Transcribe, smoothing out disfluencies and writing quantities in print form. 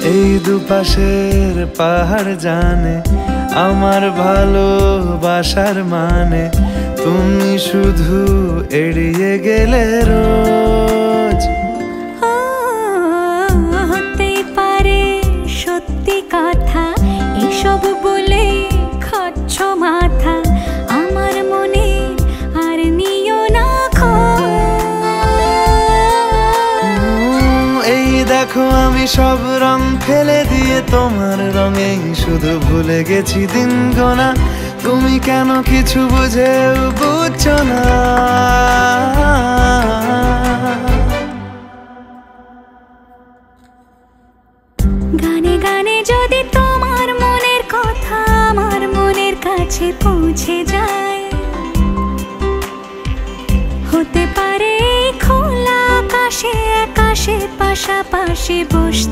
এই দুপাশের পাহাড় জানে আমার ভালোবাসার মানে, তুমি শুধু এড়িয়ে গেলে রোজ। হতেই পারে সত্যি কথা, এসব বলে খাচ্ছ মাথা, আমার মনে আর নিও না খোঁজ। এই দেখো আমি সব রং ফেলে দিয়ে তোমার রঙেই শুধু ভুলে গেছি দিন গোনা, তুমি কেন কিছু বুঝেও বুঝছো না। গানে গানে যদি তোমার মনের কথা আমার মনের কাছে পৌঁছে যায়, হতে পারে খোলা আকাশে আকাশে পাশাপাশি বসতে।